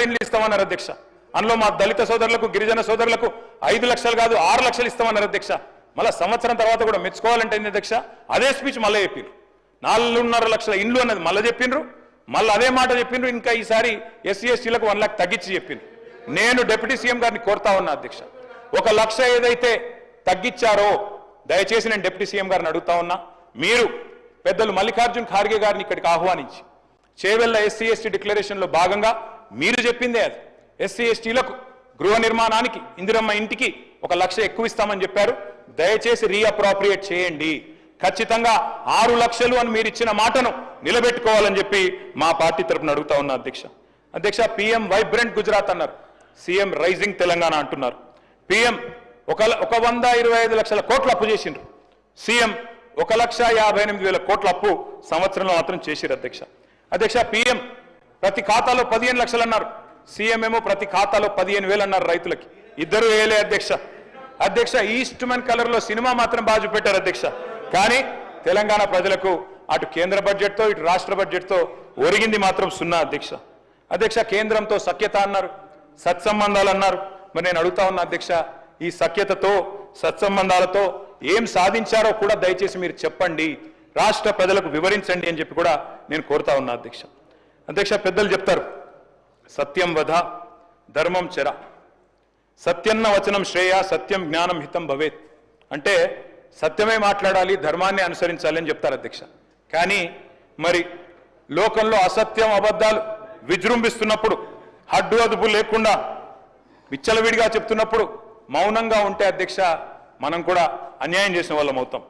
ఇండ్లు ఇస్తామన్నారు అధ్యక్ష. అందులో మా దళిత సోదరులకు గిరిజన సోదరులకు 5 లక్షలు కాదు 6 లక్షలు ఇస్తామన్నారు అధ్యక్ష. మళ్ళీ సంవత్సరం తర్వాత కూడా మెచ్చుకోవాలంటే అధ్యక్ష అదే స్పీచ్ మళ్ళీ చెప్పిండ్రు. 4.5 లక్షల ఇండ్లు అన్నది మళ్ళీ చెప్పిండ్రు. మళ్ళీ అదే మాట చెప్పిండ్రు. ఇంకా ఈసారి ఎస్సీ ఎస్టీలకు 1 లక్ష తగ్గించి చెప్పిండ్రు. నేను డిప్యూటీ సీఎం గారిని కోరుతా ఉన్నా అధ్యక్ష, 1 లక్ష ఏదైతే తగ్గించారో దయచేసి నేను డిప్యూటీ సీఎం గారిని అడుగుతా ఉన్నా, మీరు పెద్దలు మల్లికార్జున్ ఖార్గే గారిని ఇక్కడికి ఆహ్వానించి చేవెళ్ల ఎస్సీ ఎస్టీ డిక్లరేషన్లో భాగంగా మీరు చెప్పిందే అది, ఎస్సీ ఎస్టీలకు గృహ నిర్మాణానికి ఇందిరమ్మ ఇంటికి 1 లక్ష ఎక్కువ ఇస్తామని చెప్పారు. దయచేసి రీఅప్రోప్రియేట్ చేయండి. ఖచ్చితంగా 6 లక్షలు అని మీరు ఇచ్చిన మాటను నిలబెట్టుకోవాలని చెప్పి మా పార్టీ తరఫున అడుగుతా ఉన్నా అధ్యక్ష. అధ్యక్ష పీఎం వైబ్రెంట్ గుజరాత్ అన్నారు, సీఎం రైజింగ్ తెలంగాణ అంటున్నారు. పీఎం 125 లక్షల కోట్ల అప్పు చేసిండ్రు, సీఎం 1,58,000 కోట్ల అప్పు సంవత్సరంలో మాత్రం చేసిరు అధ్యక్ష. అధ్యక్ష పీఎం ప్రతి ఖాతాలో 15 లక్షలు అన్నారు, సీఎం ఏమో ప్రతి ఖాతాలో 15,000 అన్నారు రైతులకి. ఇద్దరు వేయలే అధ్యక్ష. అధ్యక్ష ఈస్ట్మన్ కలర్ లో సినిమా మాత్రం బాగా చూపెట్టారు అధ్యక్ష. కానీ తెలంగాణ ప్రజలకు అటు కేంద్ర బడ్జెట్ తో ఇటు రాష్ట్ర బడ్జెట్ తో ఒరిగింది మాత్రం 0 అధ్యక్ష. అధ్యక్ష కేంద్రంతో సఖ్యత అన్నారు, సత్సంబంధాలు అన్నారు. మరి నేను అడుగుతా ఉన్నా అధ్యక్ష, ఈ సఖ్యతతో సత్సంబంధాలతో ఏం సాధించారో కూడా దయచేసి మీరు చెప్పండి, రాష్ట్ర ప్రజలకు వివరించండి అని చెప్పి కూడా నేను కోరుతా ఉన్నా అధ్యక్ష. అధ్యక్ష పెద్దలు చెప్తారు, సత్యం వద ధర్మం చెర, సత్యన్న వచనం శ్రేయ, సత్యం జ్ఞానం హితం భవేత్. అంటే సత్యమే మాట్లాడాలి, ధర్మాన్ని అనుసరించాలి అని చెప్తారు అధ్యక్ష. కానీ మరి లోకంలో అసత్యం అబద్ధాలు విజృంభిస్తున్నప్పుడు, హడ్డు అదుపు లేకుండా విచ్చలవిడిగా చెప్తున్నప్పుడు మౌనంగా ఉంటే అధ్యక్ష మనం కూడా అన్యాయం చేసిన వాళ్ళం అవుతాం.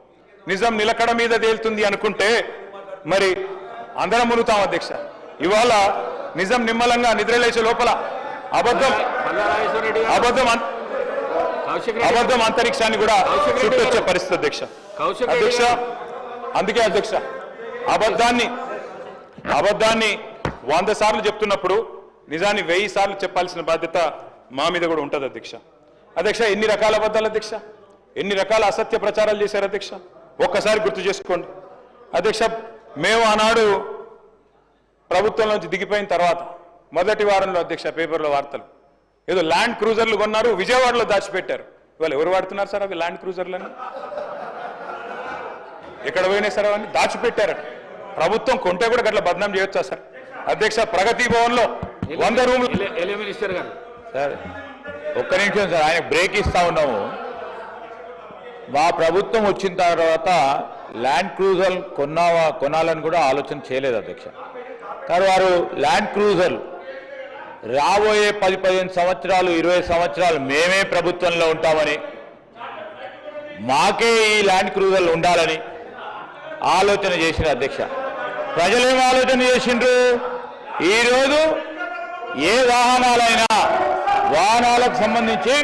నిజం నిలకడ మీద తేలుతుంది అనుకుంటే మరి అందరం మునుగుతాం అధ్యక్ష. ఇవాళ నిజం నిమ్మలంగా నిద్రలేసే లోపల అబద్ధం అంతరిక్షాన్ని కూడా చుట్టొచ్చే పరిస్థితి అధ్యక్ష. అధ్యక్ష అందుకే అధ్యక్ష అబద్ధాన్ని 100 సార్లు చెప్తున్నప్పుడు నిజాన్ని 1000 సార్లు చెప్పాల్సిన బాధ్యత మా మీద కూడా ఉంటుంది అధ్యక్ష. అధ్యక్ష ఎన్ని రకాల అబద్ధాలు అధ్యక్ష, ఎన్ని రకాల అసత్య ప్రచారాలు చేశారు అధ్యక్ష, ఒక్కసారి గుర్తు చేసుకోండి అధ్యక్ష. మేము ఆనాడు ప్రభుత్వం నుంచి దిగిపోయిన తర్వాత మొదటి వారంలో అధ్యక్ష పేపర్లో వార్తలు, ఏదో ల్యాండ్ క్రూజర్లు కొన్నారు, విజయవాడలో దాచిపెట్టారు. ఇవాళ ఎవరు వాడుతున్నారు సార్ అవి ల్యాండ్ క్రూజర్లని? ఎక్కడ పోయినాయి సార్ అవన్నీ? దాచిపెట్టారట. ప్రభుత్వం కొంటే కూడా గట్ల బద్నాం చేయొచ్చా సార్? అధ్యక్ష ప్రగతి భవన్ లో 100 రూములు. మినిస్టర్ గారు సార్ ఒక్క నిమిషం సార్, ఆయన బ్రేక్ ఇస్తా ఉన్నాము. మా ప్రభుత్వం వచ్చిన తర్వాత ల్యాండ్ క్రూజర్ కొనాలని కూడా ఆలోచన చేయలేదు అధ్యక్ష. కానీ వారు ల్యాండ్ క్రూజర్ రాబోయే 10-15 సంవత్సరాలు 20 సంవత్సరాలు మేమే ప్రభుత్వంలో ఉంటామని, మాకే ఈ ల్యాండ్ క్రూజర్లు ఉండాలని ఆలోచన చేసిన అధ్యక్ష. ప్రజలేం ఆలోచన చేసిండ్రు? ఈరోజు ఏ వాహనాలకు సంబంధించి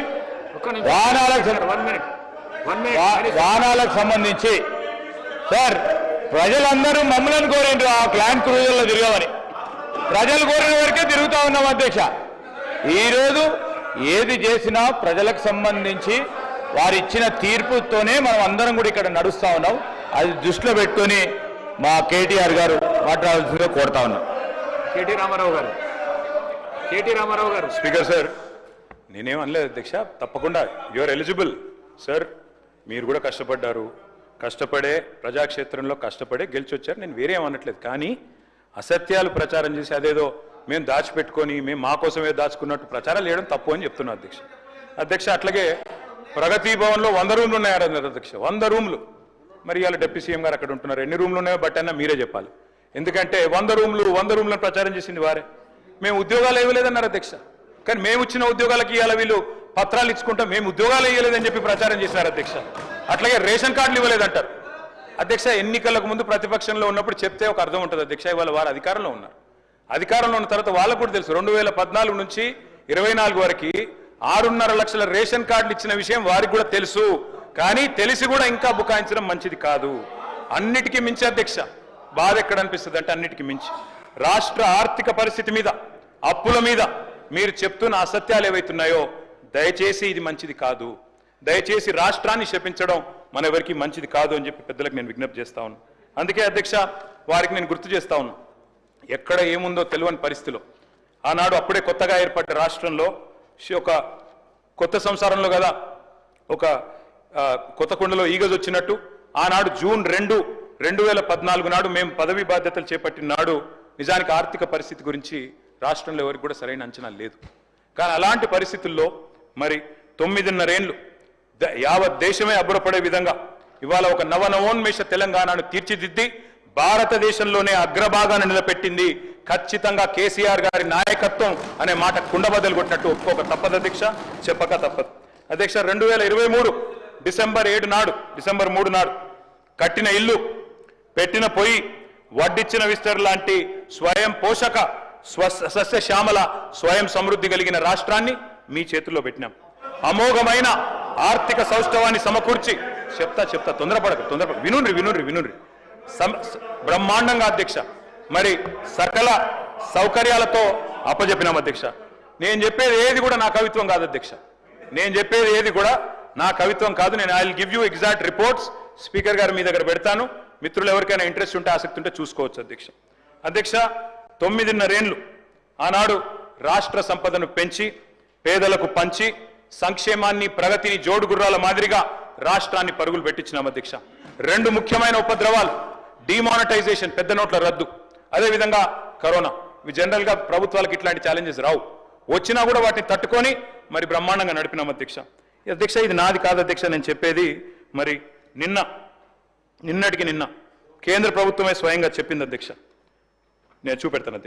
సార్ ప్రజలందరూ మమ్మల్ని కోరిండ్రు ఆ ల్యాండ్ క్రూజర్లో తిరగమని. ప్రజలు కోరిన వరకే తిరుగుతా ఉన్నాం అధ్యక్ష. ఈరోజు ఏది చేసినా ప్రజలకు సంబంధించి వారు ఇచ్చిన తీర్పుతోనే మనం అందరం కూడా ఇక్కడ నడుస్తా ఉన్నాం. అది దృష్టిలో పెట్టుకొని మా కేటీఆర్ గారు మాట్లాడాల్సిందిగా కోరుతా ఉన్నాం. కేటీ రామారావు గారు. స్పీకర్ సార్ నేనేం అనలేదు అధ్యక్ష, తప్పకుండా యువర్ ఎలిజిబుల్ సార్. మీరు కూడా కష్టపడ్డారు, కష్టపడే ప్రజాక్షేత్రంలో కష్టపడే గెలిచొచ్చారు, నేను వేరే ఏమనట్లేదు. కానీ అసత్యాలు ప్రచారం చేసి అదేదో మేము దాచిపెట్టుకొని మేము మా కోసమే దాచుకున్నట్టు ప్రచారాలు చేయడం తప్పు అని చెప్తున్నా అధ్యక్ష. అధ్యక్ష అట్లాగే ప్రగతి భవన్లో 100 రూమ్లు ఉన్నాయన్నారు అధ్యక్ష, 100 రూమ్లు. మరి ఇవాళ డిప్యూటీ సీఎం గారు అక్కడ ఉంటున్నారు, ఎన్ని రూమ్లు ఉన్నాయో బట్ అన్నా మీరే చెప్పాలి. ఎందుకంటే 100 రూమ్లను ప్రచారం చేసింది వారే. మేము ఉద్యోగాలు ఇవ్వలేదన్నారు అధ్యక్ష, కానీ మేము ఇచ్చిన ఉద్యోగాలకి ఇవాళ వీళ్ళు పత్రాలు ఇచ్చుకుంటాం, మేము ఉద్యోగాలు ఇవ్వలేదని చెప్పి ప్రచారం చేశారు అధ్యక్ష. అట్లాగే రేషన్ కార్డులు ఇవ్వలేదంటారు అధ్యక్ష. ఎన్నికలకు ముందు ప్రతిపక్షంలో ఉన్నప్పుడు చెప్తే ఒక అర్థం ఉంటుంది అధ్యక్ష. ఇవాళ వారు అధికారంలో ఉన్నారు, అధికారంలో ఉన్న తర్వాత వాళ్ళకు కూడా తెలుసు 2014 నుంచి 24 వరకు 6.5 లక్షల రేషన్ కార్డులు ఇచ్చిన విషయం వారికి కూడా తెలుసు. కానీ తెలిసి కూడా ఇంకా బుకాయించడం మంచిది కాదు. అన్నిటికీ మించి అధ్యక్ష బాధ ఎక్కడ అనిపిస్తుంది అంటే, అన్నిటికీ మించి రాష్ట్ర ఆర్థిక పరిస్థితి మీద, అప్పుల మీద మీరు చెప్తున్న అసత్యాలు ఏవైతున్నాయో దయచేసి ఇది మంచిది కాదు. దయచేసి రాష్ట్రాన్ని శపించడం మన ఎవరికి మంచిది కాదు అని చెప్పి పెద్దలకు నేను విజ్ఞప్తి చేస్తా ఉన్నాను. అందుకే అధ్యక్ష వారికి నేను గుర్తు చేస్తా ఉన్నాను, ఎక్కడ ఏముందో తెలియని పరిస్థితిలో ఆనాడు అప్పుడే కొత్తగా ఏర్పడ్డ రాష్ట్రంలో ఒక కొత్త సంసారంలో కదా ఒక కొత్త కుండలో ఈగజ్ వచ్చినట్టు ఆనాడు జూన్ 2, 2014 నాడు మేము పదవి బాధ్యతలు చేపట్టిన నాడు నిజానికి ఆర్థిక పరిస్థితి గురించి రాష్ట్రంలో ఎవరికి కూడా సరైన అంచనా లేదు. కానీ అలాంటి పరిస్థితుల్లో మరి 9.5 ఏళ్లు యావత్ దేశమే అబ్బురపడే విధంగా ఇవాళ ఒక నవనవోన్మేష తెలంగాణను తీర్చిదిద్ది భారతదేశంలోనే అగ్రభాగాన్ని నిలబెట్టింది ఖచ్చితంగా కేసీఆర్ గారి నాయకత్వం అనే మాట కుండబద్దలు కొట్టినట్టు ఒప్పుకోక తప్పదు అధ్యక్ష, చెప్పక తప్పదు అధ్యక్ష. 2023 డిసెంబర్ 3 నాడు కట్టిన ఇల్లు, పెట్టిన పొయ్యి, వడ్డిచ్చిన విస్తర్ లాంటి స్వయం పోషక సస్యశ్యామల స్వయం సమృద్ధి కలిగిన రాష్ట్రాన్ని మీ చేతుల్లో పెట్టినాం. అమోఘమైన ఆర్థిక సౌష్ఠవాన్ని సమకూర్చి చెప్తా తొందరపడక వినుండ్రి బ్రహ్మాండంగా అధ్యక్ష మరి సకల సౌకర్యాలతో అప్పజెప్పినాం అధ్యక్ష. నేను చెప్పేది ఏది కూడా నా కవిత్వం కాదు అధ్యక్ష, నేను I will give you exact reports. Speaker గారు మీ దగ్గర పెడతాను, మిత్రులు ఎవరికైనా ఇంట్రెస్ట్ ఉంటే ఆసక్తి ఉంటే చూసుకోవచ్చు అధ్యక్ష. 9.5 ఏళ్లు ఆనాడు రాష్ట్ర సంపదను పెంచి పేదలకు పంచి సంక్షేమాన్ని ప్రగతిని జోడుగుర్రాల మాదిరిగా రాష్ట్రాన్ని పరుగులు పెట్టించినాం అధ్యక్ష. 2 ముఖ్యమైన ఉపద్రవాలు, డిమానిటైజేషన్ పెద్ద నోట్ల రద్దు, అదేవిధంగా కరోనా. ఇవి జనరల్ గా ప్రభుత్వాలకు ఇట్లాంటి ఛాలెంజెస్ రావు, వచ్చినా కూడా వాటిని తట్టుకొని మరి బ్రహ్మాండంగా నడిపినాం అధ్యక్ష. ఇది నాది కాదు అధ్యక్ష, నేను చెప్పేది మరి నిన్నటికి నిన్న కేంద్ర ప్రభుత్వమే స్వయంగా చెప్పింది అధ్యక్ష. నేను చూపెడతాను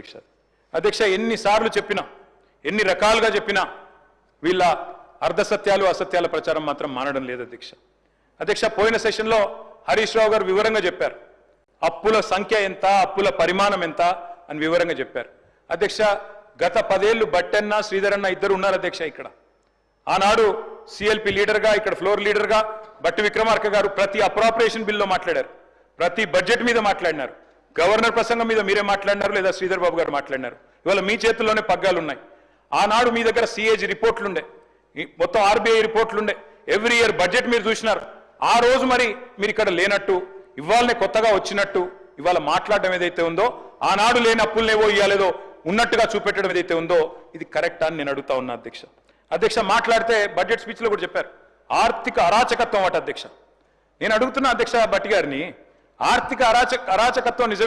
అధ్యక్ష. ఎన్నిసార్లు చెప్పినా, ఎన్ని రకాలుగా చెప్పినా వీళ్ళ అర్ధసత్యాలు అసత్యాల ప్రచారం మాత్రం మానడం లేదు అధ్యక్ష. పోయిన సెషన్లో హరీష్ రావు గారు వివరంగా చెప్పారు, అప్పుల సంఖ్య ఎంత, అప్పుల పరిమాణం ఎంత అని వివరంగా చెప్పారు అధ్యక్ష. గత 10 ఏళ్లు బట్టన్న శ్రీధరన్న ఇద్దరు ఉన్నారు అధ్యక్ష ఇక్కడ. ఆనాడు సిఎల్పి లీడర్గా, ఇక్కడ ఫ్లోర్ లీడర్గా బట్టి విక్రమార్క గారు ప్రతి అప్రాపరేషన్ బిల్లో మాట్లాడారు, ప్రతి బడ్జెట్ మీద మాట్లాడినారు, గవర్నర్ ప్రసంగం మీద మీరే మాట్లాడినారు లేదా శ్రీధర్ బాబు గారు మాట్లాడినారు. ఇవాళ మీ చేతుల్లోనే పగ్గాలు ఉన్నాయి. ఆనాడు మీ దగ్గర సిఏజీ రిపోర్ట్లుండే, మొత్తం ఆర్బీఐ రిపోర్ట్లుండే, ఎవ్రీ ఇయర్ బడ్జెట్ మీరు చూసినారు. ఆ రోజు మరి మీరు ఇక్కడ లేనట్టు, ఇవాళనే కొత్తగా వచ్చినట్టు ఇవాళ మాట్లాడడం ఏదైతే ఉందో, ఆనాడు లేని అప్పులనేవో ఇవ్వాలేదో ఉన్నట్టుగా చూపెట్టడం ఏదైతే ఉందో ఇది కరెక్ట్ అని నేను అడుగుతా ఉన్నా అధ్యక్ష. మాట్లాడితే బడ్జెట్ స్పీచ్లో కూడా చెప్పారు ఆర్థిక అరాచకత్వం అట అధ్యక్ష. నేను అడుగుతున్నా అధ్యక్ష బట్టి గారిని, ఆర్థిక అరాచకత్వం నిజమే